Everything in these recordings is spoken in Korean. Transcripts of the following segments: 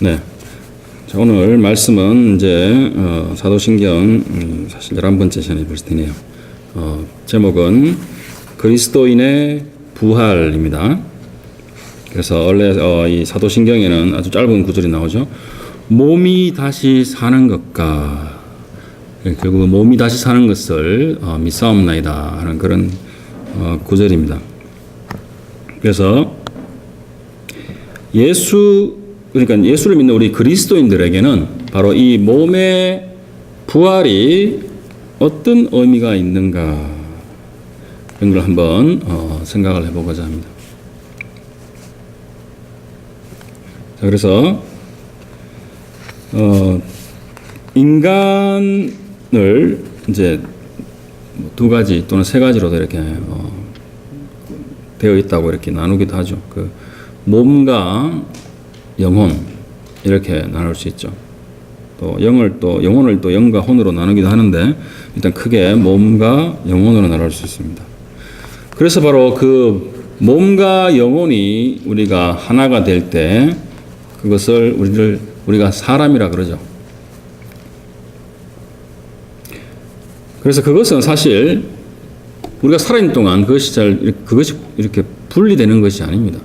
네. 자, 오늘 말씀은 이제 사도신경 사실 11번째 시간에 볼 텐데요. 제목은 그리스도인의 부활입니다. 그래서 원래 이 사도신경에는 아주 짧은 구절이 나오죠. 몸이 다시 사는 것과 결국 몸이 다시 사는 것을 믿사옵나이다 하는 그런 구절입니다. 그래서 그러니까 예수를 믿는 우리 그리스도인들에게는 바로 이 몸의 부활이 어떤 의미가 있는가 이런 걸 한번 생각을 해보고자 합니다. 자, 그래서 인간을 이제 두 가지 또는 세 가지로도 이렇게 되어 있다고 이렇게 나누기도 하죠. 그 몸과 영혼 이렇게 나눌 수 있죠. 또 영혼을 또 영과 혼으로 나누기도 하는데 일단 크게 몸과 영혼으로 나눌 수 있습니다. 그래서 바로 그 몸과 영혼이 우리가 하나가 될 때 그것을 우리가 사람이라 그러죠. 그래서 그것은 사실 우리가 살아있는 동안 그것이 이렇게 분리되는 것이 아닙니다.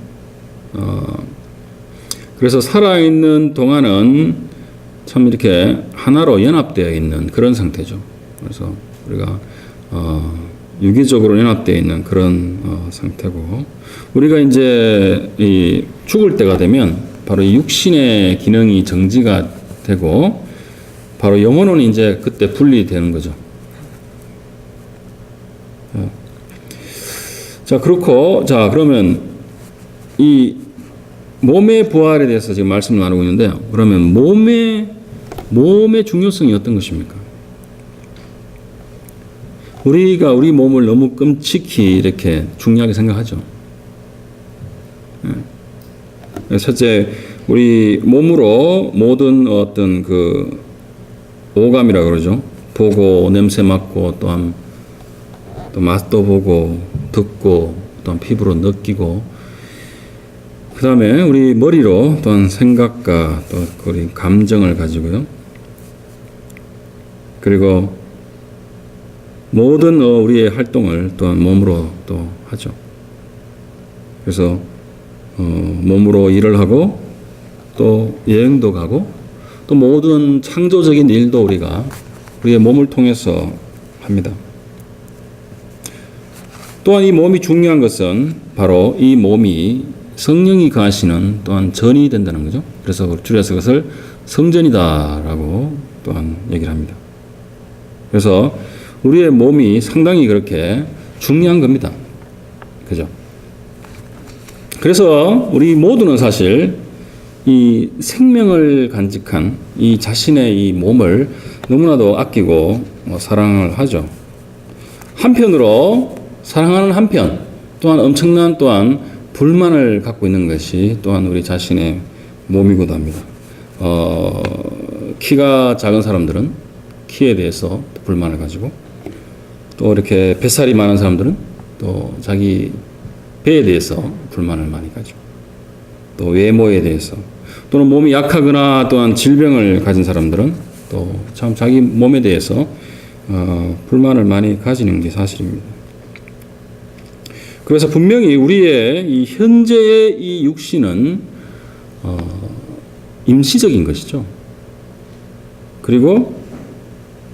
그래서 살아있는 동안은 참 이렇게 하나로 연합되어 있는 그런 상태죠. 그래서 우리가 유기적으로 연합되어 있는 그런 상태고, 우리가 이제 이 죽을 때가 되면 바로 이 육신의 기능이 정지가 되고 바로 영혼은 이제 그때 분리되는 거죠. 자, 그러면 이 몸의 부활에 대해서 지금 말씀을 나누고 있는데요. 그러면 몸의 중요성이 어떤 것입니까? 우리가 우리 몸을 너무 끔찍히 이렇게 중요하게 생각하죠. 첫째, 우리 몸으로 모든 어떤 그 오감이라 그러죠. 보고, 냄새 맡고, 또한 또 맛도 보고, 듣고, 또한 피부로 느끼고, 그 다음에 우리 머리로 또한 생각과 또 우리 감정을 가지고요. 그리고 모든 우리의 활동을 또한 몸으로 또 하죠. 그래서 몸으로 일을 하고 또 여행도 가고 또 모든 창조적인 일도 우리의 몸을 통해서 합니다. 또한 이 몸이 중요한 것은 바로 이 몸이 성령이 거하시는 또한 전이 된다는 거죠. 그래서 줄여서 그것을 성전이다라고 또한 얘기를 합니다. 그래서 우리의 몸이 상당히 그렇게 중요한 겁니다. 그죠? 그래서 우리 모두는 사실 이 생명을 간직한 이 자신의 이 몸을 너무나도 아끼고 사랑을 하죠. 한편으로 사랑하는 한편 또한 엄청난 또한 불만을 갖고 있는 것이 또한 우리 자신의 몸이기도 합니다. 키가 작은 사람들은 키에 대해서 불만을 가지고, 또 이렇게 뱃살이 많은 사람들은 또 자기 배에 대해서 불만을 많이 가지고, 또 외모에 대해서, 또는 몸이 약하거나 또한 질병을 가진 사람들은 또 참 자기 몸에 대해서 불만을 많이 가지는 게 사실입니다. 그래서 분명히 우리의 이 현재의 이 육신은 임시적인 것이죠. 그리고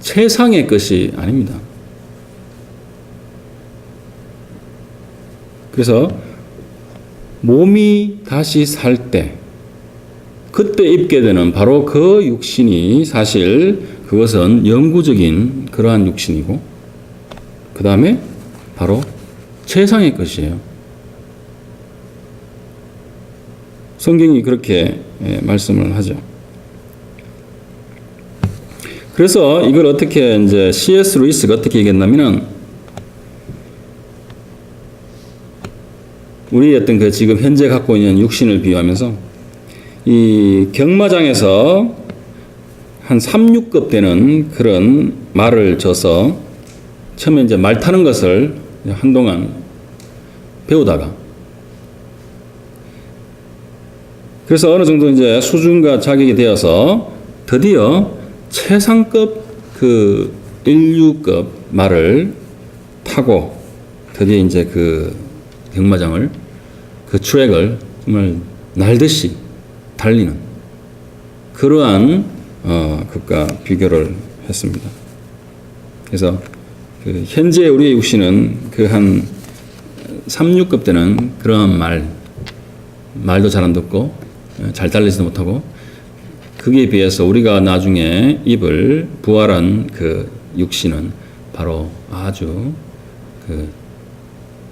최상의 것이 아닙니다. 그래서 몸이 다시 살 때 그때 입게 되는 바로 그 육신이 사실 그것은 영구적인 그러한 육신이고, 그 다음에 바로 최상의 것이에요. 성경이 그렇게 말씀을 하죠. 그래서 이걸 어떻게 이제 C.S. 루이스가 어떻게 얘기했냐면은, 우리 어떤 그 지금 현재 갖고 있는 육신을 비유하면서 이 경마장에서 한 3,6급 되는 그런 말을 줘서 처음에 이제 말 타는 것을 한동안 배우다가 그래서 어느 정도 이제 수준과 자격이 되어서 드디어 최상급 그 인류급 말을 타고 드디어 이제 그 경마장을 그 트랙을 정말 날듯이 달리는 그러한 것과 비교를 했습니다. 그래서 그 현재 우리의 육신은 그 한 36급 때는 그러한 말도 잘 안 듣고 잘 달리지도 못하고 그에 비해서 우리가 나중에 입을 부활한 그 육신은 바로 아주 그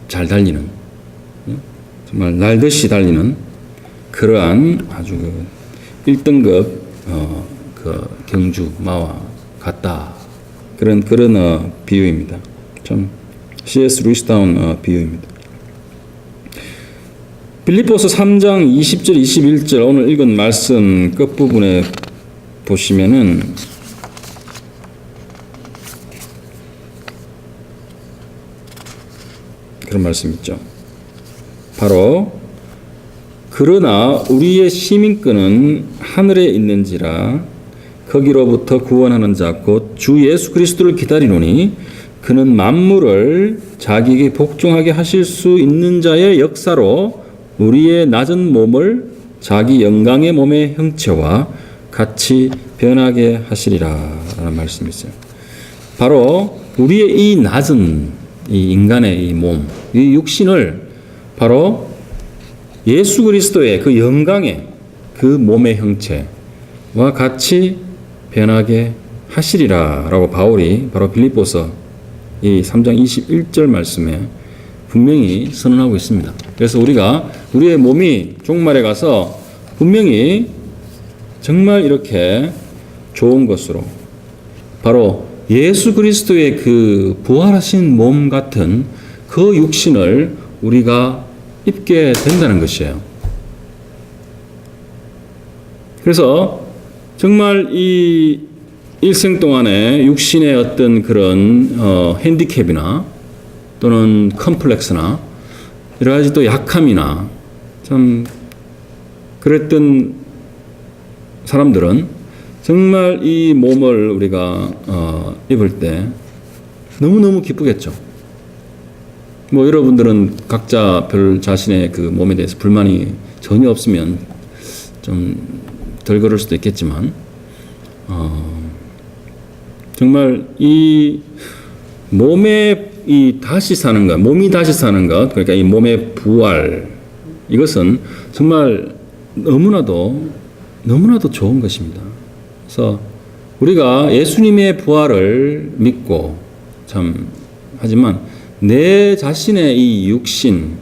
잘 달리는 정말 날듯이 달리는 그러한 아주 1등급 그 경주 마와 같다. 그런 비유입니다. 참 C.S. 루이스다운 비유입니다. 빌립보서 3장 20절 21절 오늘 읽은 말씀 끝부분에 보시면은 그런 말씀 있죠. 바로 그러나 우리의 시민권은 하늘에 있는지라 거기로부터 구원하는 자 곧 주 예수 그리스도를 기다리노니 그는 만물을 자기에게 복종하게 하실 수 있는 자의 역사로 우리의 낮은 몸을 자기 영광의 몸의 형체와 같이 변하게 하시리라 라는 말씀이 있어요. 바로 우리의 이 낮은 이 인간의 이 몸, 이 육신을 바로 예수 그리스도의 그 영광의 그 몸의 형체와 같이 변하게 하시리라 라고 바울이 바로 빌립보서 이 3장 21절 말씀에 분명히 선언하고 있습니다. 그래서 우리가 우리의 몸이 종말에 가서 분명히 정말 이렇게 좋은 것으로 바로 예수 그리스도의 그 부활하신 몸 같은 그 육신을 우리가 입게 된다는 것이에요. 그래서 정말 이 일생 동안에 육신의 어떤 그런 핸디캡이나 또는 컴플렉스나 여러 가지 또 약함이나 참 그랬던 사람들은 정말 이 몸을 우리가 입을 때 너무너무 기쁘겠죠. 뭐 여러분들은 각자 별 자신의 그 몸에 대해서 불만이 전혀 없으면 좀 덜 그럴 수도 있겠지만 정말 이 몸에 이 다시 사는 것, 몸이 다시 사는 것, 그러니까 이 몸의 부활 이것은 정말 너무나도 좋은 것입니다. 그래서 우리가 예수님의 부활을 믿고 참 하지만 내 자신의 이 육신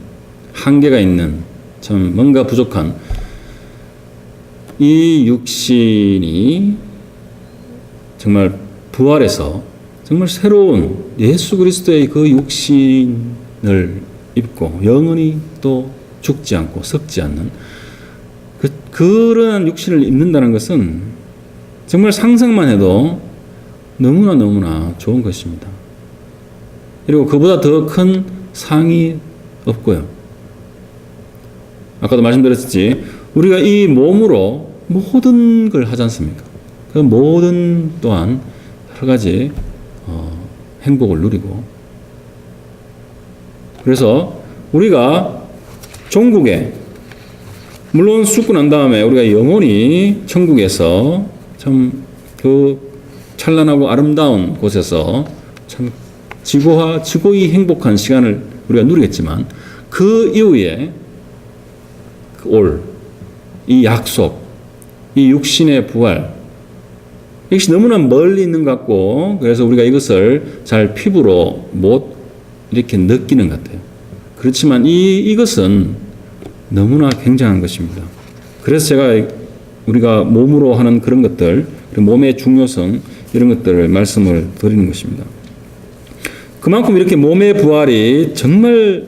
한계가 있는 참 뭔가 부족한 이 육신이 정말 부활해서 정말 새로운 예수 그리스도의 그 육신을 입고 영원히 또 죽지 않고 썩지 않는 그러한 육신을 입는다는 것은 정말 상상만 해도 너무나 좋은 것입니다. 그리고 그보다 더 큰 상이 없고요. 아까도 말씀드렸듯이 우리가 이 몸으로 모든 걸 하지 않습니까? 그 모든 또한 여러 가지 행복을 누리고 그래서 우리가 종국에 물론 죽고 난 다음에 우리가 영원히 천국에서 참 그 찬란하고 아름다운 곳에서 참 지고의 행복한 시간을 우리가 누리겠지만 그 이후에 이 약속, 이 육신의 부활 이것이 너무나 멀리 있는 것 같고 그래서 우리가 이것을 잘 피부로 못 이렇게 느끼는 것 같아요. 그렇지만 이것은 너무나 굉장한 것입니다. 그래서 제가 우리가 몸으로 하는 그런 것들, 몸의 중요성 이런 것들을 말씀을 드리는 것입니다. 그만큼 이렇게 몸의 부활이 정말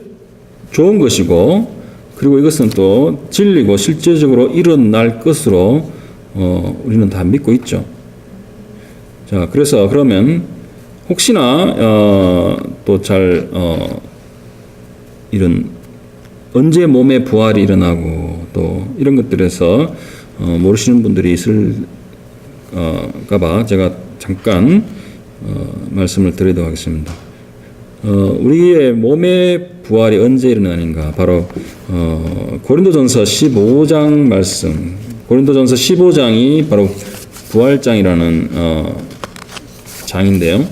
좋은 것이고 그리고 이것은 또 진리고 실제적으로 일어날 것으로 우리는 다 믿고 있죠. 자, 그래서 그러면 혹시나 또 잘 이런 언제 몸의 부활이 일어나고 또 이런 것들에서 모르시는 분들이 있을까봐 제가 잠깐 말씀을 드리도록 하겠습니다. 우리의 몸의 부활이 언제 일어나는가? 바로 고린도전서 15장 말씀. 고린도전서 15장이 바로 부활장이라는 장인데요.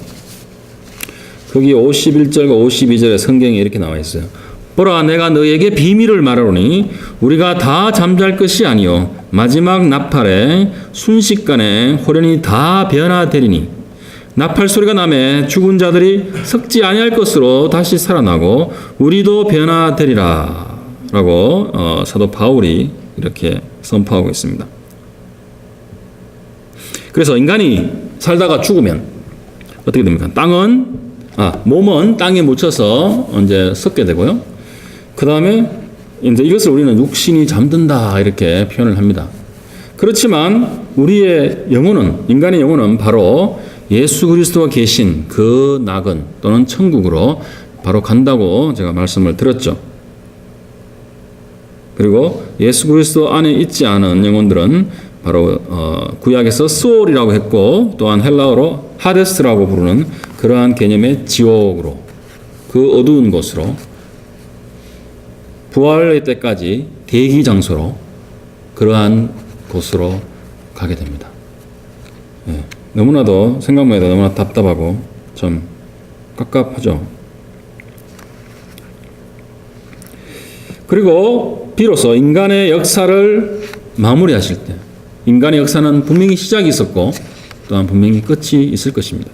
거기 51절과 52절에 성경에 이렇게 나와 있어요. 보라, 내가 너에게 비밀을 말하노니 우리가 다 잠잘 것이 아니요 마지막 나팔에 순식간에 호련히 다 변화되리니 나팔 소리가 나매 죽은 자들이 썩지 아니할 것으로 다시 살아나고 우리도 변화되리라 라고 사도 바울이 이렇게 선포하고 있습니다. 그래서 인간이 살다가 죽으면 어떻게 됩니까? 몸은 땅에 묻혀서 이제 썩게 되고요. 그 다음에 이제 이것을 우리는 육신이 잠든다 이렇게 표현을 합니다. 그렇지만 우리의 영혼은, 인간의 영혼은 바로 예수 그리스도가 계신 그 낙은 또는 천국으로 바로 간다고 제가 말씀을 드렸죠. 그리고 예수 그리스도 안에 있지 않은 영혼들은 바로 구약에서 소울이라고 했고 또한 헬라어로 하데스라고 부르는 그러한 개념의 지옥으로, 그 어두운 곳으로, 부활의 때까지 대기 장소로 그러한 곳으로 가게 됩니다. 예, 너무나도 생각만 해도 너무나 답답하고 좀 깝깝하죠. 그리고 비로소 인간의 역사를 마무리하실 때, 인간의 역사는 분명히 시작이 있었고 또한 분명히 끝이 있을 것입니다.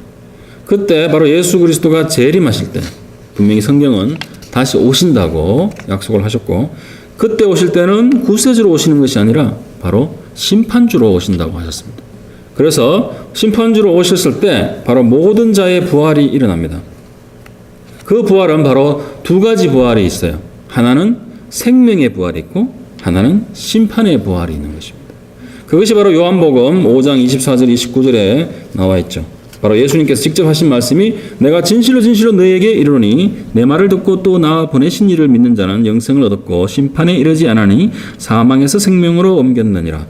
그때 바로 예수 그리스도가 재림하실 때 분명히 성경은 다시 오신다고 약속을 하셨고, 그때 오실 때는 구세주로 오시는 것이 아니라 바로 심판주로 오신다고 하셨습니다. 그래서 심판주로 오셨을 때 바로 모든 자의 부활이 일어납니다. 그 부활은 바로 두 가지 부활이 있어요. 하나는 생명의 부활이 있고 하나는 심판의 부활이 있는 것입니다. 그것이 바로 요한복음 5장 24절 29절에 나와 있죠. 바로 예수님께서 직접 하신 말씀이 내가 진실로 진실로 너희에게 이르노니 내 말을 듣고 또 나 보내신 이를 믿는 자는 영생을 얻었고 심판에 이르지 않으니 사망에서 생명으로 옮겼느니라.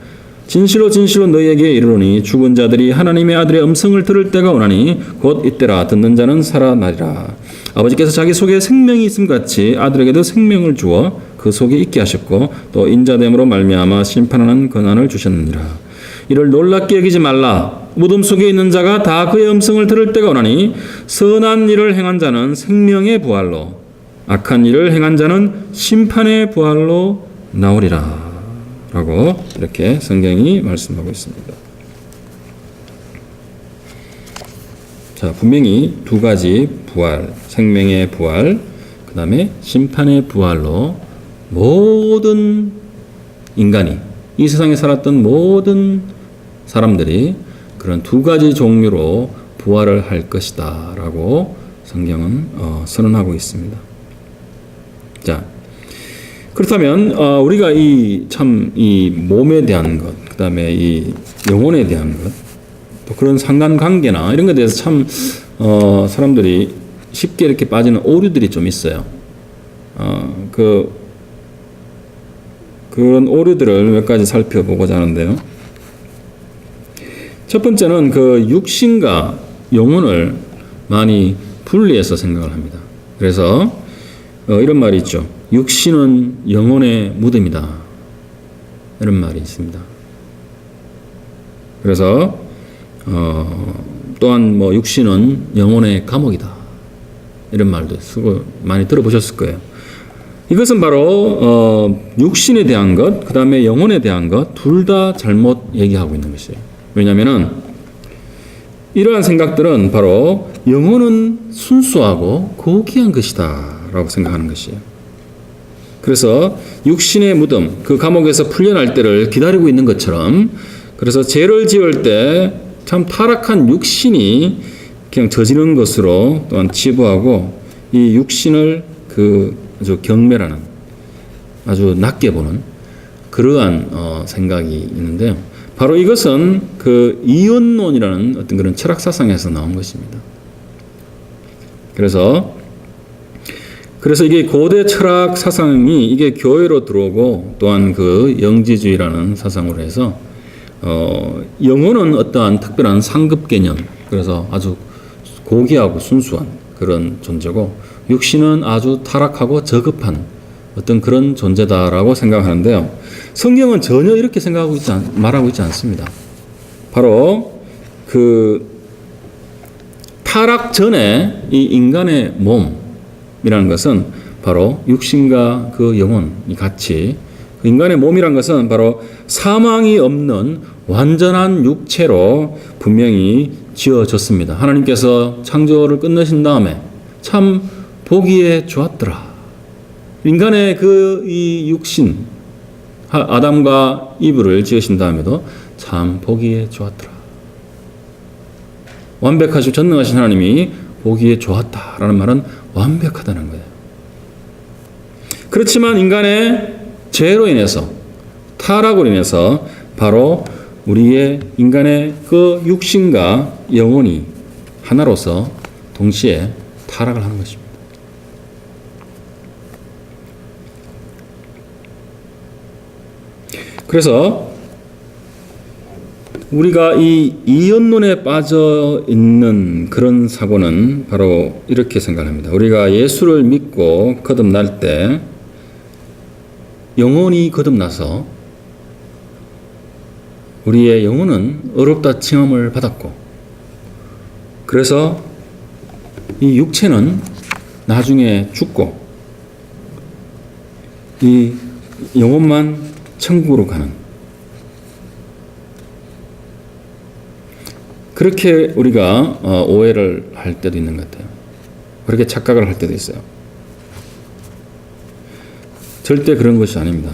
진실로 진실로 너희에게 이르노니 죽은 자들이 하나님의 아들의 음성을 들을 때가 오나니 곧 이때라. 듣는 자는 살아나리라. 아버지께서 자기 속에 생명이 있음 같이 아들에게도 생명을 주어 그 속에 있게 하셨고 또 인자됨으로 말미암아 심판하는 권한을 주셨느니라. 이를 놀랍게 여기지 말라. 무덤 속에 있는 자가 다 그의 음성을 들을 때가 오나니 선한 일을 행한 자는 생명의 부활로, 악한 일을 행한 자는 심판의 부활로 나오리라 라고 이렇게 성경이 말씀하고 있습니다. 자, 분명히 두 가지 부활, 생명의 부활, 그 다음에 심판의 부활로 모든 인간이, 이 세상에 살았던 모든 사람들이 그런 두 가지 종류로 부활을 할 것이다 라고 성경은 선언하고 있습니다. 자, 그렇다면 우리가 이 몸에 대한 것, 그 다음에 이 영혼에 대한 것, 또 그런 상관관계나 이런 것에 대해서 참 사람들이 쉽게 이렇게 빠지는 오류들이 좀 있어요. 그런 오류들을 몇 가지 살펴보고자 하는데요. 첫 번째는 그 육신과 영혼을 많이 분리해서 생각을 합니다. 그래서 이런 말이 있죠. 육신은 영혼의 무덤이다. 이런 말이 있습니다. 그래서 또한 육신은 영혼의 감옥이다. 이런 말도 쓰고 많이 들어보셨을 거예요. 이것은 바로 육신에 대한 것, 그 다음에 영혼에 대한 것 둘 다 잘못 얘기하고 있는 것이에요. 왜냐하면은 이러한 생각들은 바로 영혼은 순수하고 고귀한 것이다 라고 생각하는 것이에요. 그래서 육신의 무덤, 그 감옥에서 풀려날 때를 기다리고 있는 것처럼, 그래서 죄를 지을 때 참 타락한 육신이 그냥 저지른 것으로 또한 치부하고 이 육신을 아주 경멸하는, 아주 낮게 보는 그러한 생각이 있는데요. 바로 이것은 그 이원론이라는 어떤 그런 철학 사상에서 나온 것입니다. 그래서 그래서 이게 고대 철학 사상이 이게 교회로 들어오고 또한 그 영지주의라는 사상으로 해서 영혼은 어떠한 특별한 상급 개념, 그래서 아주 고귀하고 순수한 그런 존재고 육신은 아주 타락하고 저급한 어떤 그런 존재다라고 생각하는데요. 성경은 전혀 이렇게 말하고 있지 않습니다. 바로 그 타락 전에 이 인간의 몸이라는 것은 바로 육신과 그 영혼이 같이, 인간의 몸이라는 것은 바로 사망이 없는 완전한 육체로 분명히 지어졌습니다. 하나님께서 창조를 끝내신 다음에 참 보기에 좋았더라. 인간의 이 육신, 아담과 이브를 지으신 다음에도 참 보기에 좋았더라. 완벽하시고 전능하신 하나님이 보기에 좋았다라는 말은 완벽하다는 거예요. 그렇지만 인간의 죄로 인해서, 타락으로 인해서 바로 우리의 인간의 그 육신과 영혼이 하나로서 동시에 타락을 하는 것입니다. 그래서 우리가 이 이언론에 빠져 있는 그런 사고는 바로 이렇게 생각합니다. 우리가 예수를 믿고 거듭날 때 영혼이 거듭나서 우리의 영혼은 의롭다 칭함을 받았고, 그래서 이 육체는 나중에 죽고 이 영혼만 천국으로 가는, 그렇게 우리가 오해를 할 때도 있는 것 같아요. 그렇게 착각을 할 때도 있어요. 절대 그런 것이 아닙니다.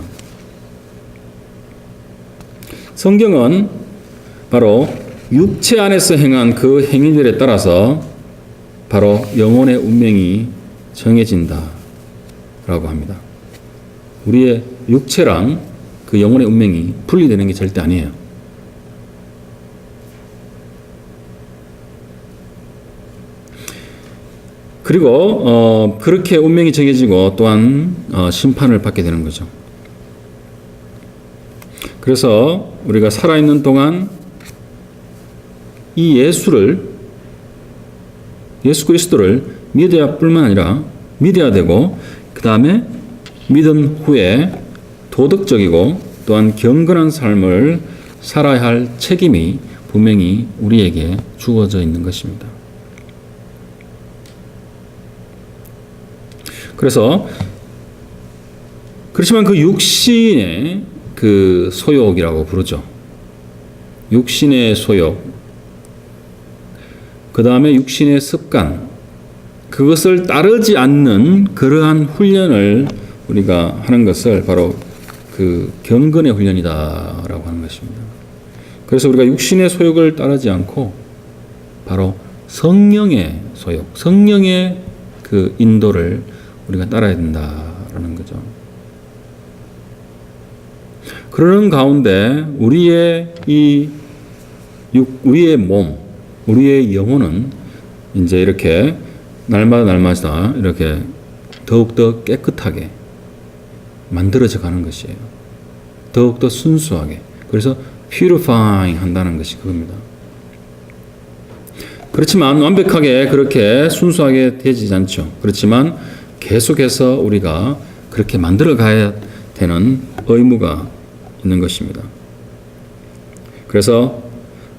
성경은 바로 육체 안에서 행한 그 행위들에 따라서 바로 영혼의 운명이 정해진다라고 합니다. 우리의 육체랑 그 영혼의 운명이 분리되는 게 절대 아니에요. 그리고 그렇게 운명이 정해지고 또한 심판을 받게 되는 거죠. 그래서 우리가 살아있는 동안 이 예수 그리스도를 믿어야 뿐만 아니라 믿어야 되고, 그 다음에 믿은 후에 도덕적이고 또한 경건한 삶을 살아야 할 책임이 분명히 우리에게 주어져 있는 것입니다. 그렇지만 그 육신의 그 소욕이라고 부르죠. 육신의 소욕, 그 다음에 육신의 습관, 그것을 따르지 않는 그러한 훈련을 우리가 하는 것을 바로 그 경건의 훈련이다라고 하는 것입니다. 그래서 우리가 육신의 소욕을 따르지 않고 바로 성령의 소욕, 성령의 그 인도를 우리가 따라야 된다라는 거죠. 그러는 가운데 우리의 몸, 우리의 영혼은 이제 이렇게 날마다 이렇게 더욱더 깨끗하게 만들어져 가는 것이에요. 더욱더 순수하게. 그래서 purifying 한다는 것이 그겁니다. 그렇지만 완벽하게 그렇게 순수하게 되지 않죠. 그렇지만 계속해서 우리가 그렇게 만들어 가야 되는 의무가 있는 것입니다. 그래서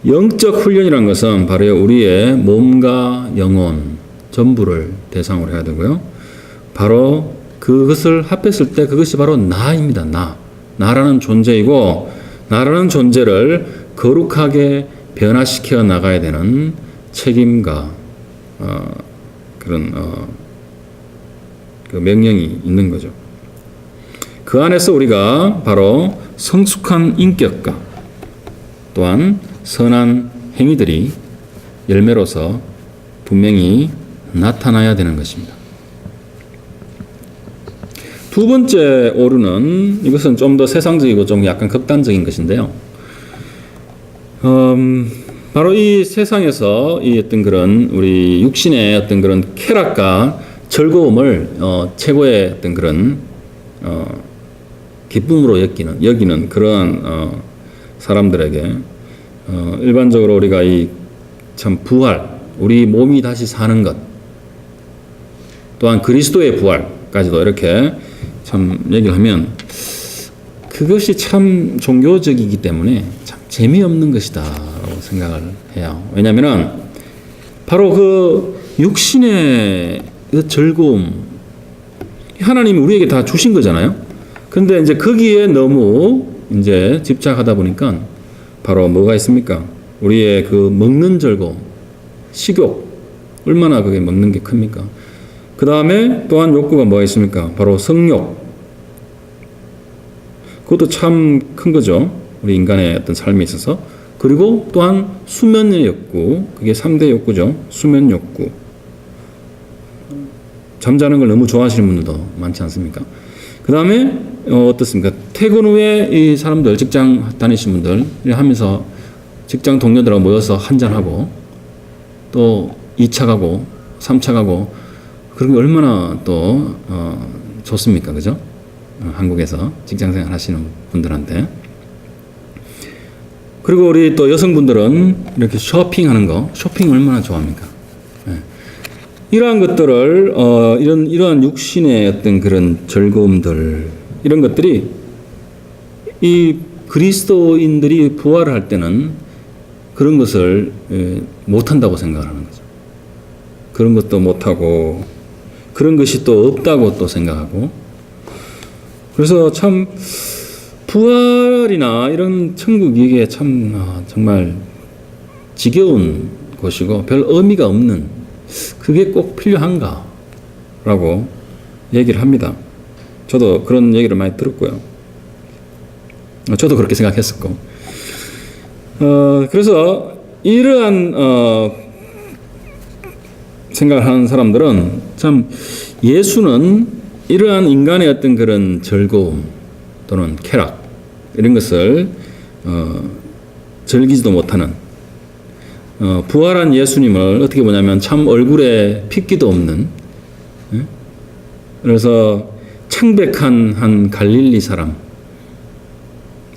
영적 훈련이라는 것은 바로 우리의 몸과 영혼 전부를 대상으로 해야 되고요. 바로 그것을 합했을 때 그것이 바로 나입니다. 나라는 존재이고, 나라는 존재를 거룩하게 변화시켜 나가야 되는 책임과 그런 그 명령이 있는 거죠. 그 안에서 우리가 바로 성숙한 인격과 또한 선한 행위들이 열매로서 분명히 나타나야 되는 것입니다. 두 번째 오류는, 이것은 좀 더 세상적이고 좀 약간 극단적인 것인데요. 바로 이 세상에서 이 어떤 그런 우리 육신의 어떤 그런 쾌락과 즐거움을 최고의 어떤 그런 기쁨으로 여기는 그러한 사람들에게 일반적으로 우리가 이 참 부활, 우리 몸이 다시 사는 것, 또한 그리스도의 부활까지도 이렇게 참 얘기를 하면 그것이 참 종교적이기 때문에 참 재미없는 것이다라고 생각을 해요. 왜냐하면은 바로 그 육신의 그 즐거움, 하나님이 우리에게 다 주신 거잖아요. 근데 이제 거기에 너무 이제 집착하다 보니까 바로 뭐가 있습니까? 우리의 그 먹는 즐거움, 식욕, 얼마나 그게 먹는 게 큽니까? 그 다음에 또한 욕구가 뭐가 있습니까? 바로 성욕. 그것도 참 큰 거죠. 우리 인간의 어떤 삶에 있어서. 그리고 또한 수면의 욕구, 그게 3대 욕구죠. 수면 욕구. 잠자는 걸 너무 좋아하시는 분들도 많지 않습니까? 그 다음에 어떻습니까? 퇴근 후에 이 사람들, 직장 다니시는 분들 하면서 직장 동료들하고 모여서 한잔하고 또 2차 가고 3차 가고 그런 게 얼마나 또 좋습니까? 그죠? 한국에서 직장생활 하시는 분들한테. 그리고 우리 또 여성분들은 이렇게 쇼핑하는 거, 쇼핑 얼마나 좋아합니까? 네. 이러한 것들을 이러한 육신의 어떤 그런 즐거움들, 이런 것들이 이 그리스도인들이 부활을 할 때는 그런 것을 못한다고 생각을 하는 거죠. 그런 것도 못하고 그런 것이 또 없다고 또 생각하고, 그래서 참 부활이나 이런 천국 이게 참 정말 지겨운 것이고 별 의미가 없는, 그게 꼭 필요한가 라고 얘기를 합니다. 저도 그런 얘기를 많이 들었고요. 저도 그렇게 생각했었고, 그래서 이러한 생각을 하는 사람들은 참 예수는 이러한 인간의 어떤 그런 즐거움 또는 쾌락 이런 것을 즐기지도 못하는, 부활한 예수님을 어떻게 보냐면 참 얼굴에 핏기도 없는, 그래서 창백한 한 갈릴리 사람,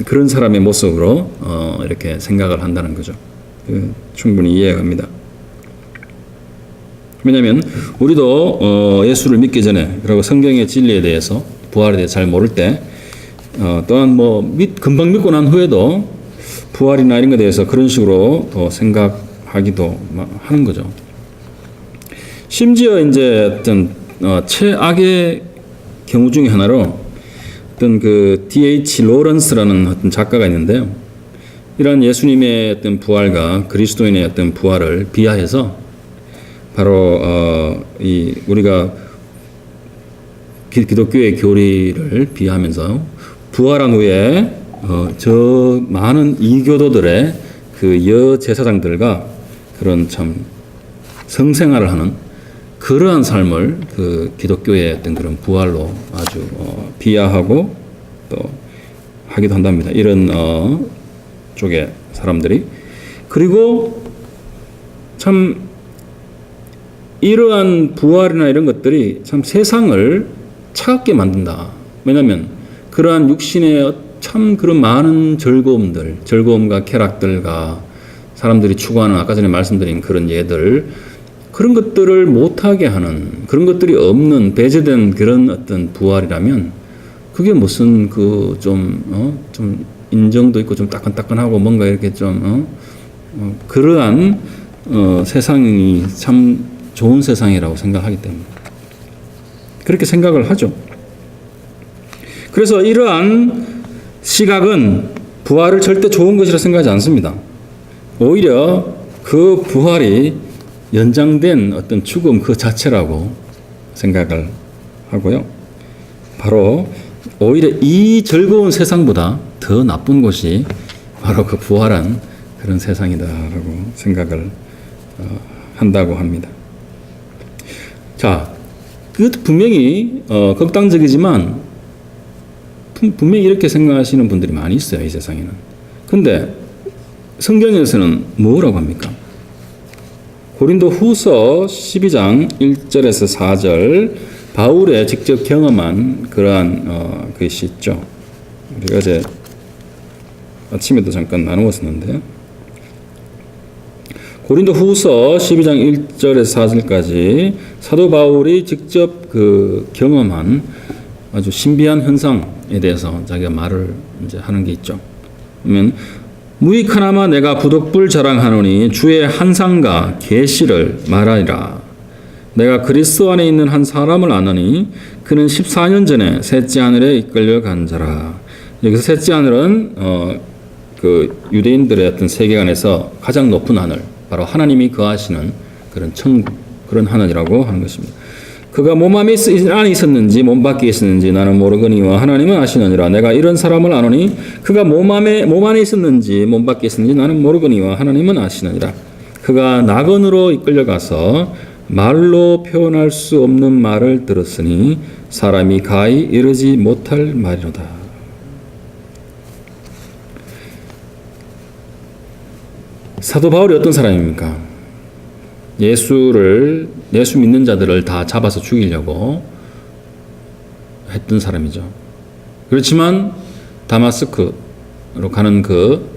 그런 사람의 모습으로 이렇게 생각을 한다는 거죠. 충분히 이해가 갑니다. 왜냐하면 우리도 예수를 믿기 전에, 그리고 성경의 진리에 대해서, 부활에 대해서 잘 모를 때, 또한 금방 믿고 난 후에도 부활이나 이런 것에 대해서 그런 식으로 생각하기도 하는 거죠. 심지어 이제 어떤 최악의 경우 중에 하나로 어떤 그 D.H. 로런스라는 어떤 작가가 있는데요. 이러한 예수님의 어떤 부활과 그리스도인의 어떤 부활을 비하해서 바로 우리가 기독교의 교리를 비하하면서 부활한 후에 저 많은 이교도들의 그 여제사장들과 그런 참 성생활을 하는 그러한 삶을 그 기독교의 어떤 그런 부활로 아주 비하하고 또 하기도 한답니다. 이런 쪽의 사람들이. 그리고 참 이러한 부활이나 이런 것들이 참 세상을 차갑게 만든다. 왜냐하면 그러한 육신의 참 그런 많은 즐거움과 쾌락들과 사람들이 추구하는 아까 전에 말씀드린 그런 예들, 그런 것들을 못하게 하는, 그런 것들이 없는 배제된 그런 어떤 부활이라면 그게 무슨 좀 인정도 있고 좀 따끈따끈하고 뭔가 이렇게 좀 그러한 세상이 참 좋은 세상이라고 생각하기 때문에 그렇게 생각을 하죠. 그래서 이러한 시각은 부활을 절대 좋은 것이라 생각하지 않습니다. 오히려 그 부활이 연장된 어떤 죽음 그 자체라고 생각을 하고요. 바로 오히려 이 즐거운 세상보다 더 나쁜 곳이 바로 그 부활한 그런 세상이다라고 생각을 한다고 합니다. 자, 그것도 분명히 극단적이지만 분명히 이렇게 생각하시는 분들이 많이 있어요, 이 세상에는. 근데 성경에서는 뭐라고 합니까? 고린도 후서 12장 1절에서 4절 바울의 직접 경험한 그러한 것이 있죠. 우리가 어제 아침에도 잠깐 나누었었는데 고린도 후서 12장 1절에서 4절까지 사도 바울이 직접 그 경험한 아주 신비한 현상에 대해서 자기가 말을 이제 하는 게 있죠. 그러면 무익하나마 내가 부덕불 자랑하노니 주의 한상과 계시를 말하리라. 내가 그리스도 안에 있는 한 사람을 아노니 그는 14년 전에 셋째 하늘에 이끌려 간 자라. 여기서 셋째 하늘은 그 유대인들의 어떤 세계관에서 가장 높은 하늘, 바로 하나님이 거하시는 그런 천국, 그런 하늘이라고 하는 것입니다. 그가 몸 안에 있었는지 몸 밖에 있었는지 나는 모르거니와 하나님은 아시느니라. 내가 이런 사람을 아노니 그가 몸 안에 있었는지 몸 밖에 있었는지 나는 모르거니와 하나님은 아시느니라. 그가 낙원으로 이끌려가서 말로 표현할 수 없는 말을 들었으니 사람이 가히 이르지 못할 말이로다. 사도 바울이 어떤 사람입니까? 예수 믿는 자들을 다 잡아서 죽이려고 했던 사람이죠. 그렇지만 다마스크로 가는 그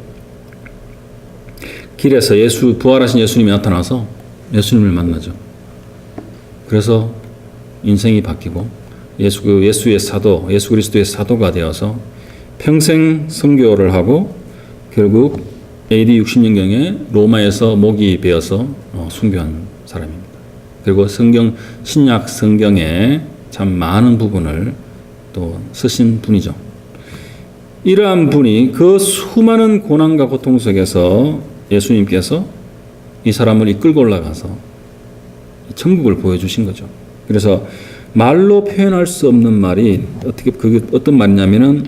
길에서 부활하신 예수님이 나타나서 예수님을 만나죠. 그래서 인생이 바뀌고 예수의 사도, 예수 그리스도의 사도가 되어서 평생 선교를 하고 결국 AD 60년경에 로마에서 목이 베어서 순교한 사람입니다. 그리고 신약 성경에 참 많은 부분을 또 쓰신 분이죠. 이러한 분이 그 수많은 고난과 고통 속에서 예수님께서 이 사람을 이끌고 올라가서 천국을 보여주신 거죠. 그래서 말로 표현할 수 없는 말이 그게 어떤 말이냐면은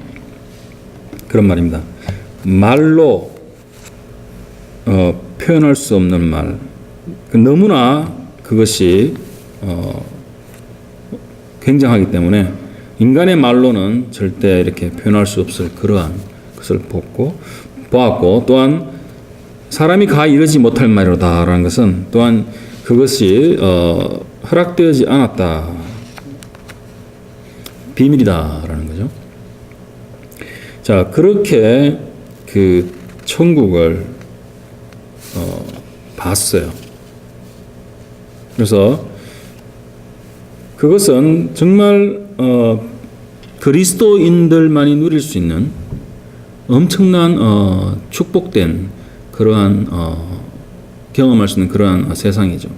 그런 말입니다. 말로 표현할 수 없는 말. 너무나 그것이 굉장하기 때문에 인간의 말로는 절대 이렇게 표현할 수 없을 그러한 것을 보았고 또한 사람이 가히 이르지 못할 말이로다라는 것은 또한 그것이 허락되지 않았다. 비밀이다라는 거죠. 자, 그렇게 그 천국을 봤어요. 그래서 그것은 정말 그리스도인들만이 누릴 수 있는 엄청난 축복된 그러한 경험할 수 있는 그러한 세상이죠.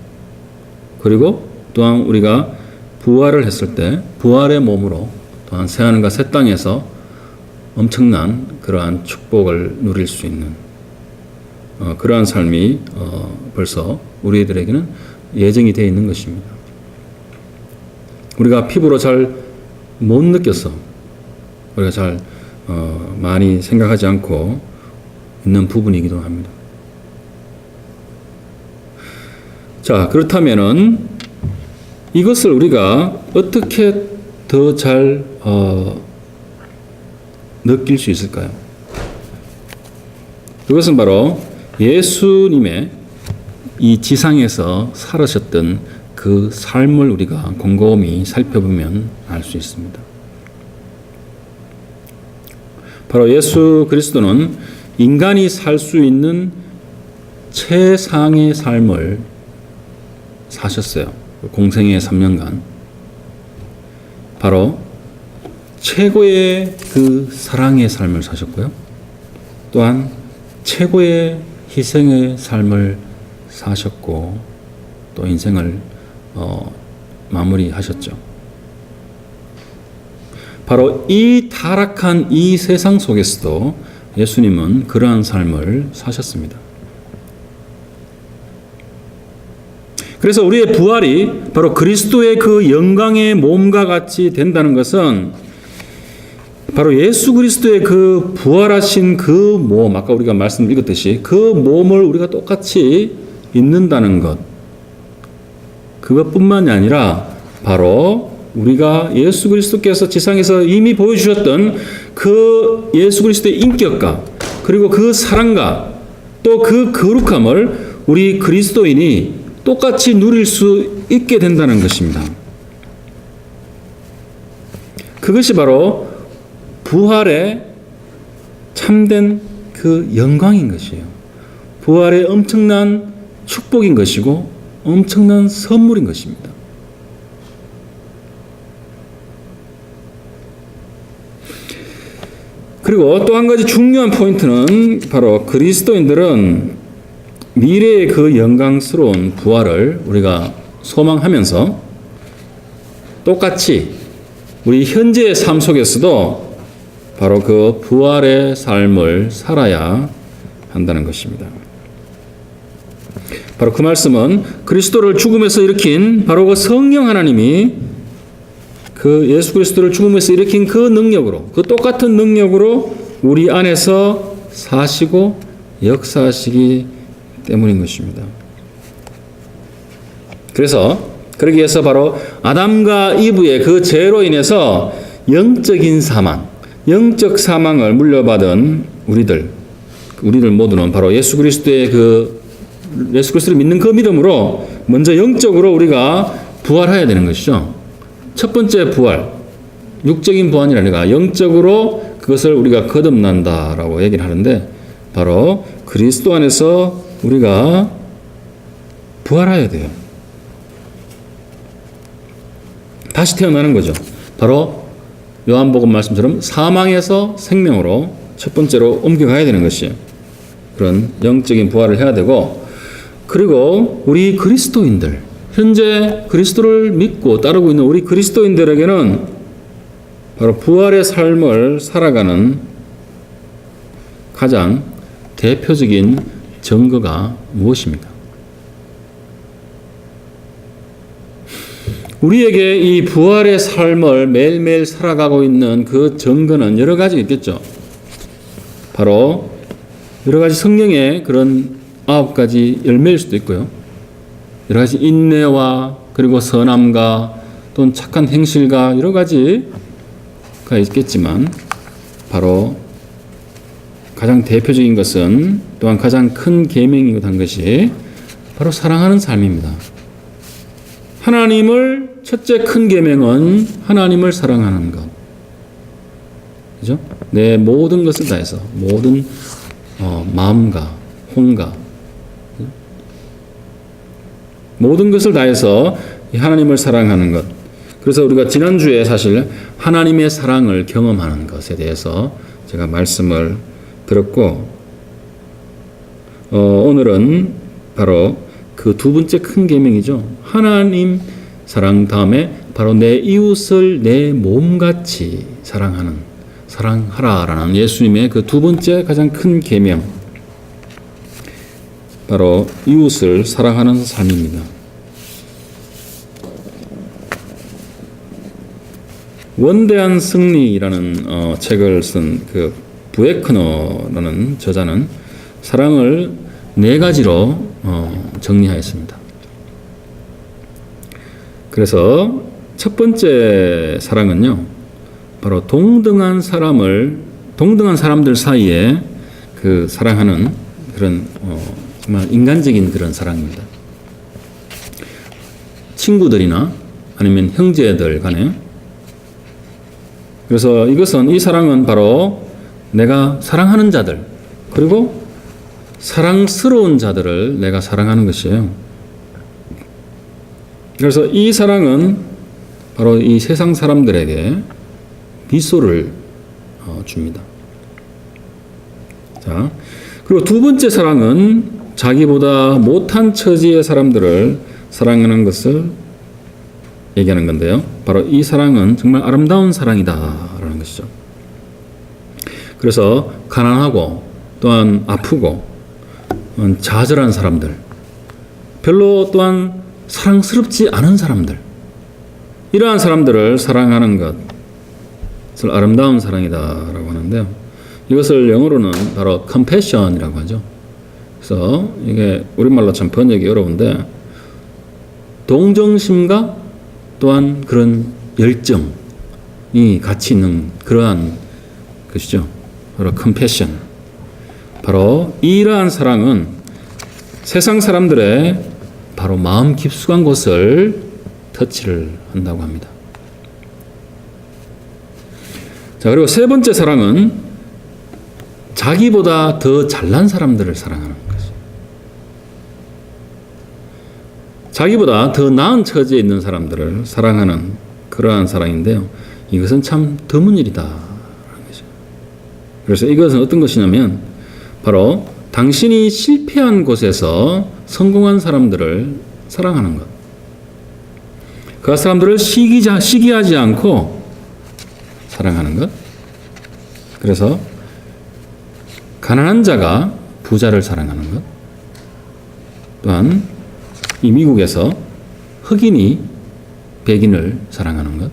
그리고 또한 우리가 부활을 했을 때 부활의 몸으로 또한 새하늘과 새 땅에서 엄청난 그러한 축복을 누릴 수 있는 그러한 삶이 벌써 우리들에게는 예정이 되어 있는 것입니다. 우리가 피부로 잘 못 느껴서 우리가 잘 많이 생각하지 않고 있는 부분이기도 합니다. 자, 그렇다면은 이것을 우리가 어떻게 더 잘 느낄 수 있을까요? 그것은 바로 예수님의 이 지상에서 살으셨던 그 삶을 우리가 곰곰이 살펴보면 알 수 있습니다. 바로 예수 그리스도는 인간이 살 수 있는 최상의 삶을 사셨어요. 공생의 3년간. 바로 최고의 그 사랑의 삶을 사셨고요. 또한 최고의 희생의 삶을 사셨고 또 인생을 마무리하셨죠. 바로 이 타락한 이 세상 속에서도 예수님은 그러한 삶을 사셨습니다. 그래서 우리의 부활이 바로 그리스도의 그 영광의 몸과 같이 된다는 것은 바로 예수 그리스도의 그 부활하신 그 몸, 아까 우리가 말씀 읽었듯이 그 몸을 우리가 똑같이 입는다는 것, 그것뿐만이 아니라 바로 우리가 예수 그리스도께서 지상에서 이미 보여주셨던 그 예수 그리스도의 인격과 그리고 그 사랑과 또 그 거룩함을 우리 그리스도인이 똑같이 누릴 수 있게 된다는 것입니다. 그것이 바로 부활의 참된 그 영광인 것이에요. 부활의 엄청난 축복인 것이고 엄청난 선물인 것입니다. 그리고 또 한 가지 중요한 포인트는 바로 그리스도인들은 미래의 그 영광스러운 부활을 우리가 소망하면서 똑같이 우리 현재의 삶 속에서도 바로 그 부활의 삶을 살아야 한다는 것입니다. 바로 그 말씀은 그리스도를 죽음에서 일으킨 바로 그 성령 하나님이 그 예수 그리스도를 죽음에서 일으킨 그 능력으로, 그 똑같은 능력으로 우리 안에서 사시고 역사하시기 때문인 것입니다. 그래서 그러기 위해서 바로 아담과 이브의 그 죄로 인해서 영적인 사망, 영적 사망을 물려받은 우리들 모두는 바로 예수 그리스도를 믿는 그 믿음으로 먼저 영적으로 우리가 부활해야 되는 것이죠. 첫 번째 부활, 육적인 부활이 아니라 영적으로 그것을 우리가 거듭난다라고 얘기를 하는데 바로 그리스도 안에서 우리가 부활해야 돼요. 다시 태어나는 거죠. 바로 요한복음 말씀처럼 사망에서 생명으로 첫 번째로 옮겨가야 되는 것이에요. 그런 영적인 부활을 해야 되고, 그리고 우리 그리스도인들, 현재 그리스도를 믿고 따르고 있는 우리 그리스도인들에게는 바로 부활의 삶을 살아가는 가장 대표적인 증거가 무엇입니까? 우리에게 이 부활의 삶을 매일매일 살아가고 있는 그 증거는 여러 가지 있겠죠. 바로 여러 가지 성령의 그런 9가지 열매일 수도 있고요. 여러 가지 인내와 그리고 선함과 또는 착한 행실과 여러 가지가 있겠지만 바로 가장 대표적인 것은 또한 가장 큰 계명이기도 한 것이 바로 사랑하는 삶입니다. 하나님을 첫째 큰 계명은 하나님을 사랑하는 것. 그죠? 내 모든 것을 다해서 모든 마음과 혼과 모든 것을 다해서 하나님을 사랑하는 것. 그래서 우리가 지난주에 사실 하나님의 사랑을 경험하는 것에 대해서 제가 말씀을 들었고 오늘은 바로 그 두 번째 큰 계명이죠. 하나님 사랑 다음에 바로 내 이웃을 내 몸같이 사랑하라라는 예수님의 그 두 번째 가장 큰 계명, 바로 이웃을 사랑하는 삶입니다. 원대한 승리라는 책을 쓴 그 부에크너라는 저자는 사랑을 4가지로 정리하였습니다. 그래서 첫 번째 사랑은요, 바로 동등한 사람들 사이에 그 사랑하는 그런 정말 인간적인 그런 사랑입니다. 친구들이나 아니면 형제들 간에. 그래서 이 사랑은 바로 내가 사랑하는 자들, 그리고 사랑스러운 자들을 내가 사랑하는 것이에요. 그래서 이 사랑은 바로 이 세상 사람들에게 미소를 줍니다. 자, 그리고 두 번째 사랑은 자기보다 못한 처지의 사람들을 사랑하는 것을 얘기하는 건데요. 바로 이 사랑은 정말 아름다운 사랑이다라는 것이죠. 그래서 가난하고 또한 아프고 좌절한 사람들, 별로 또한 사랑스럽지 않은 사람들, 이러한 사람들을 사랑하는 것을 아름다운 사랑이다라고 하는데요. 이것을 영어로는 바로 compassion이라고 하죠. 그래서 이게 우리말로 참 번역이 어려운데 동정심과 또한 그런 열정이 같이 있는 그러한 것이죠. 바로 compassion. 바로 이러한 사랑은 세상 사람들의 바로 마음 깊숙한 곳을 터치를 한다고 합니다. 자, 그리고 세 번째 사랑은 자기보다 더 잘난 사람들을 사랑하는 것이죠. 자기보다 더 나은 처지에 있는 사람들을 사랑하는 그러한 사랑인데요. 이것은 참 드문 일이다. 그래서 이것은 어떤 것이냐면 바로 당신이 실패한 곳에서 성공한 사람들을 사랑하는 것. 그 사람들을 시기하지 않고 사랑하는 것. 그래서 가난한 자가 부자를 사랑하는 것. 또한 이 미국에서 흑인이 백인을 사랑하는 것.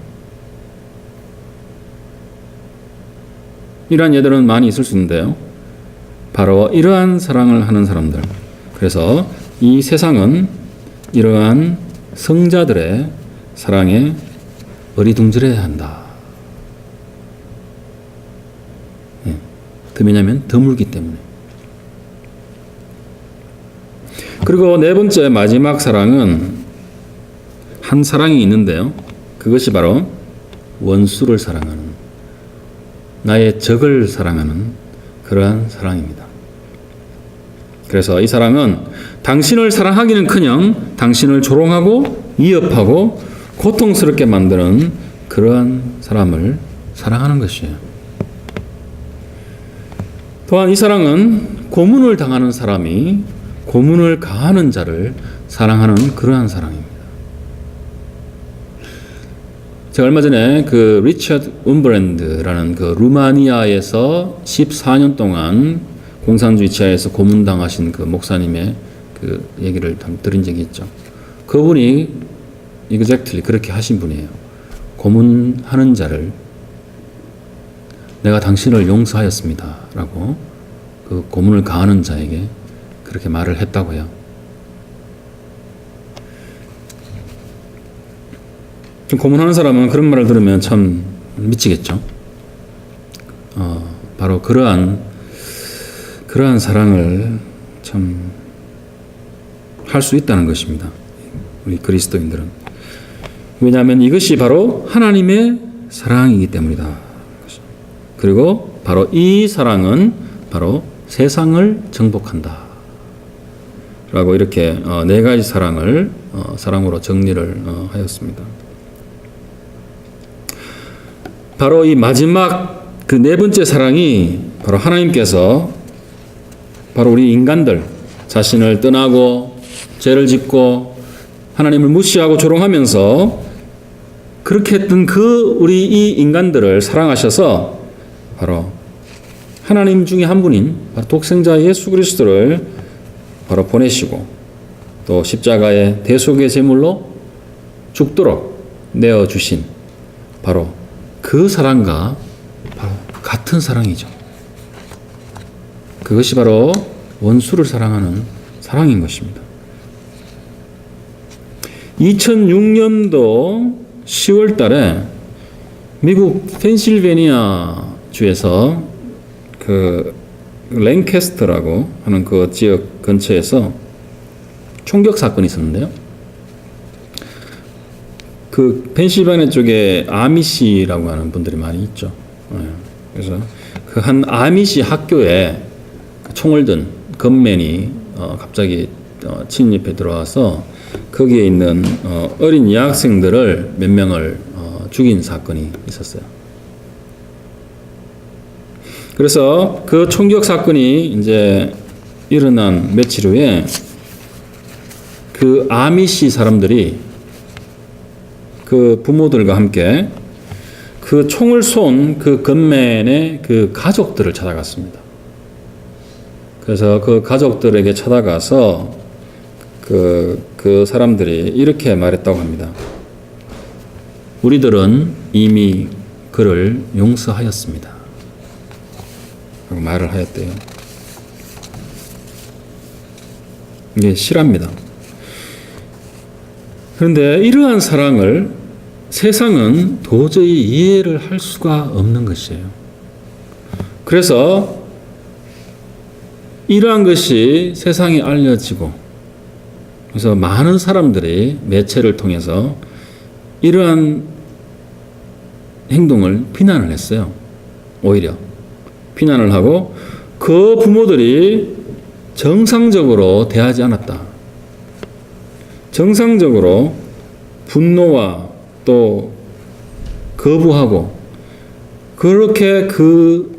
이러한 예들은 많이 있을 수 있는데요. 바로 이러한 사랑을 하는 사람들. 그래서 이 세상은 이러한 성자들의 사랑에 어리둥절해야 한다. 왜냐하면 드물기 때문에. 그리고 네 번째 마지막 사랑은 한 사랑이 있는데요. 그것이 바로 원수를 사랑하는, 나의 적을 사랑하는 그러한 사랑입니다. 그래서 이 사랑은 당신을 사랑하기는커녕 당신을 조롱하고 위협하고 고통스럽게 만드는 그러한 사람을 사랑하는 것이에요. 또한 이 사랑은 고문을 당하는 사람이 고문을 가하는 자를 사랑하는 그러한 사랑입니다. 제가 얼마 전에 그 리처드 움브랜드라는 그 루마니아에서 14년 동안 공산주의 지하에서 고문당하신 그 목사님의 그 얘기를 들은 적이 있죠. 그분이 exactly 그렇게 하신 분이에요. 고문하는 자를 내가 당신을 용서하였습니다 라고 그 고문을 가하는 자에게 그렇게 말을 했다고 해요. 좀 고문하는 사람은 그런 말을 들으면 참 미치겠죠. 바로 그러한 사랑을 참 할 수 있다는 것입니다. 우리 그리스도인들은. 왜냐하면 이것이 바로 하나님의 사랑이기 때문이다. 그리고 바로 이 사랑은 바로 세상을 정복한다. 라고 이렇게 네 가지 사랑을 사랑으로 정리를 하였습니다. 바로 이 마지막 그 네 번째 사랑이 바로 하나님께서 바로 우리 인간들 자신을 떠나고 죄를 짓고 하나님을 무시하고 조롱하면서 그렇게 했던 그 우리 이 인간들을 사랑하셔서 바로 하나님 중에 한 분인 바로 독생자 예수 그리스도를 바로 보내시고 또 십자가의 대속의 제물로 죽도록 내어주신 바로 그 사랑과 바로 같은 사랑이죠. 그것이 바로 원수를 사랑하는 사랑인 것입니다. 2006년도 10월 달에 미국 펜실베니아 주에서 그 랭캐스터라고 하는 그 지역 근처에서 총격 사건이 있었는데요. 그 펜실베니아 쪽에 아미시라고 하는 분들이 많이 있죠. 그래서 그 한 아미시 학교에 총을 든 건맨이 갑자기 침입해 들어와서 거기에 있는 어린 여학생들을 몇 명을 죽인 사건이 있었어요. 그래서 그 총격 사건이 이제 일어난 며칠 후에 그 아미시 사람들이 그 부모들과 함께 그 총을 쏜 그 건맨의 그 가족들을 찾아갔습니다. 그래서 그 가족들에게 찾아가서 그 사람들이 이렇게 말했다고 합니다. 우리들은 이미 그를 용서하였습니다. 라고 말을 하였대요. 이게 실화입니다. 그런데 이러한 사랑을 세상은 도저히 이해를 할 수가 없는 것이에요. 그래서 이러한 것이 세상에 알려지고 그래서 많은 사람들이 매체를 통해서 이러한 행동을 비난을 했어요. 오히려 비난을 하고 그 부모들이 정상적으로 대하지 않았다. 정상적으로 분노와 또 거부하고 그렇게 그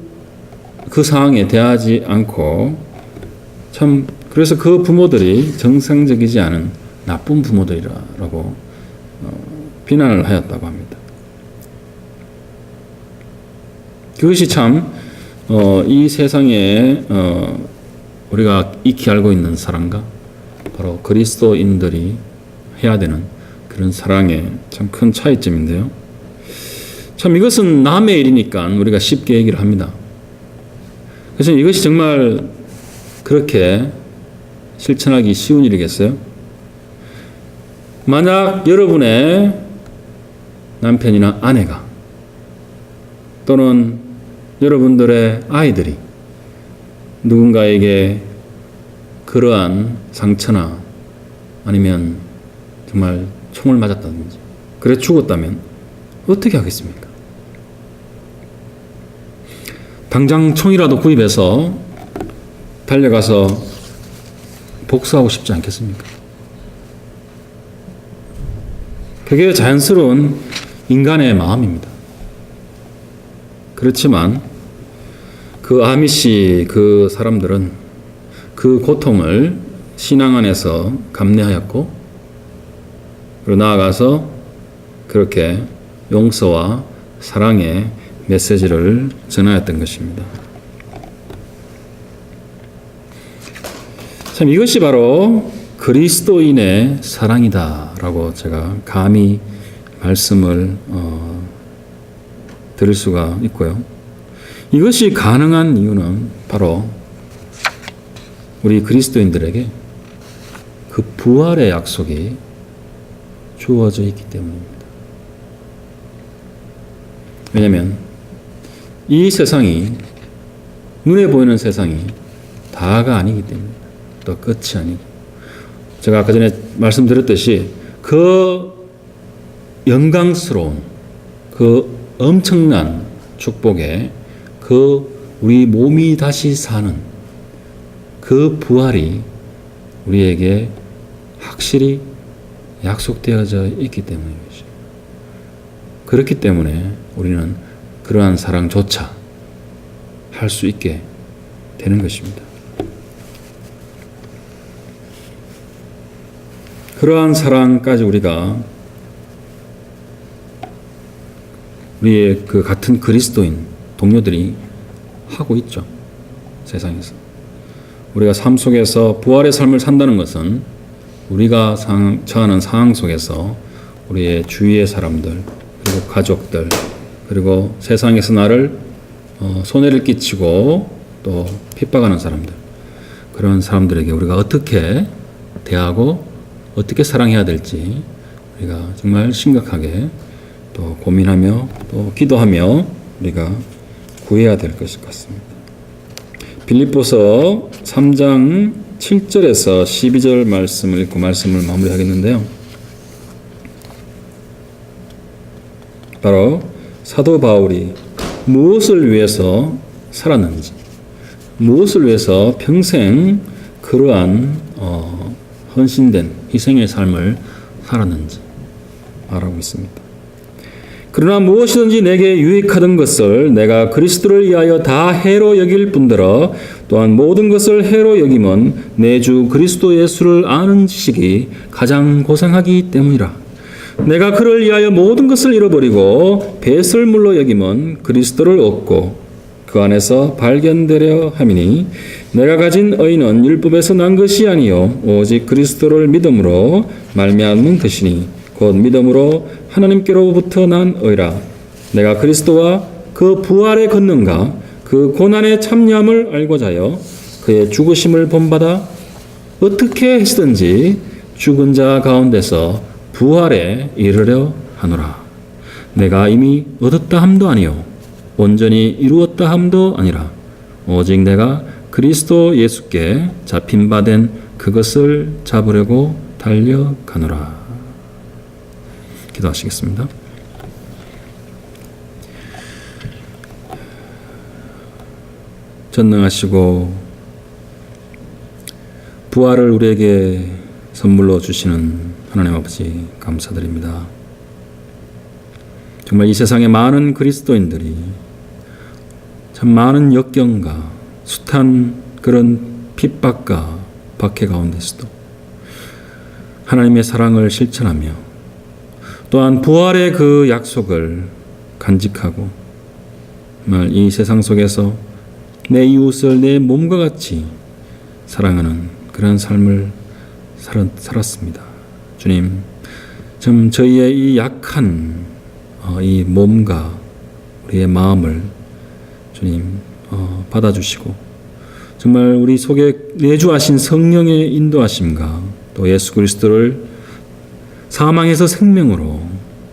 상황에 대하지 않고 참 그래서 그 부모들이 정상적이지 않은 나쁜 부모들이라고 비난을 하였다고 합니다. 그것이 참 이 세상에 우리가 익히 알고 있는 사랑과 바로 그리스도인들이 해야 되는 그런 사랑의 참 큰 차이점인데요. 참 이것은 남의 일이니까 우리가 쉽게 얘기를 합니다. 그래서 이것이 정말 그렇게 실천하기 쉬운 일이겠어요? 만약 여러분의 남편이나 아내가 또는 여러분들의 아이들이 누군가에게 그러한 상처나 아니면 정말 총을 맞았다든지 그래 죽었다면 어떻게 하겠습니까? 당장 총이라도 구입해서 달려가서 복수하고 싶지 않겠습니까? 그게 자연스러운 인간의 마음입니다. 그렇지만 그 아미시 그 사람들은 그 고통을 신앙 안에서 감내하였고 그리고 나아가서 그렇게 용서와 사랑의 메시지를 전하였던 것입니다. 참 이것이 바로 그리스도인의 사랑이다라고 제가 감히 말씀을 드릴 수가 있고요. 이것이 가능한 이유는 바로 우리 그리스도인들에게 그 부활의 약속이 주어져 있기 때문입니다. 왜냐하면 이 세상이 눈에 보이는 세상이 다가 아니기 때문입니다. 또 끝이 아니고 제가 아까 전에 말씀드렸듯이 그 영광스러운 그 엄청난 축복에 그 우리 몸이 다시 사는 그 부활이 우리에게 확실히 약속되어져 있기 때문이죠. 그렇기 때문에 우리는 그러한 사랑조차 할 수 있게 되는 것입니다. 그러한 사랑까지 우리가 우리의 그 같은 그리스도인 동료들이 하고 있죠. 세상에서. 우리가 삶 속에서 부활의 삶을 산다는 것은 우리가 처하는 상황 속에서 우리의 주위의 사람들, 그리고 가족들, 그리고 세상에서 나를 손해를 끼치고 또 핍박하는 사람들, 그런 사람들에게 우리가 어떻게 대하고 어떻게 사랑해야 될지 우리가 정말 심각하게 또 고민하며 또 기도하며 우리가 구해야 될 것일 같습니다. 빌립보서 3장 7절에서 12절 말씀을 읽고 말씀을 마무리하겠는데요. 바로 사도 바울이 무엇을 위해서 살았는지, 무엇을 위해서 평생 그러한 헌신된 희생의 삶을 살았는지 말하고 있습니다. 그러나 무엇이든지 내게 유익하던 것을 내가 그리스도를 위하여 다 해로 여길 뿐더러 또한 모든 것을 해로 여김은 내 주 그리스도 예수를 아는 지식이 가장 고상하기 때문이라. 내가 그를 위하여 모든 것을 잃어버리고 배설물로 여김은 그리스도를 얻고 그 안에서 발견되려 함이니 내가 가진 의는 율법에서 난 것이 아니요 오직 그리스도를 믿음으로 말미암는 것이니 곧 믿음으로 하나님께로부터 난 의라. 내가 그리스도와 그 부활의 권능과 그 고난의 참여함을 알고자 하여 그의 죽으심을 본받아 어떻게 하시든지 죽은 자 가운데서 부활에 이르려 하노라. 내가 이미 얻었다 함도 아니요 온전히 이루었다 함도 아니라 오직 내가 그리스도 예수께 잡힌 바 된 그것을 잡으려고 달려가노라. 기도하시겠습니다. 전능하시고 부활을 우리에게 선물로 주시는 하나님 아버지 감사드립니다. 정말 이 세상의 많은 그리스도인들이 참 많은 역경과 숱한 그런 핍박과 박해 가운데서도 하나님의 사랑을 실천하며 또한 부활의 그 약속을 간직하고 정말 이 세상 속에서 내 이웃을 내 몸과 같이 사랑하는 그런 삶을 살았습니다. 주님, 좀 저희의 이 약한 이 몸과 우리의 마음을 주님 받아주시고 정말 우리 속에 내주하신 성령의 인도하심과 또 예수 그리스도를 사망에서 생명으로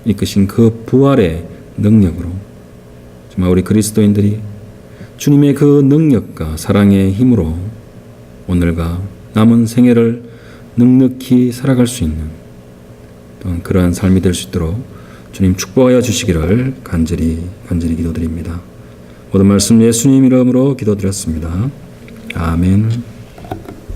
이끄신 그 부활의 능력으로 정말 우리 그리스도인들이 주님의 그 능력과 사랑의 힘으로 오늘과 남은 생애를 넉넉히 살아갈 수 있는 또한 그러한 삶이 될 수 있도록 주님 축복하여 주시기를 간절히 기도드립니다. 모든 말씀 예수님 이름으로 기도드렸습니다. 아멘.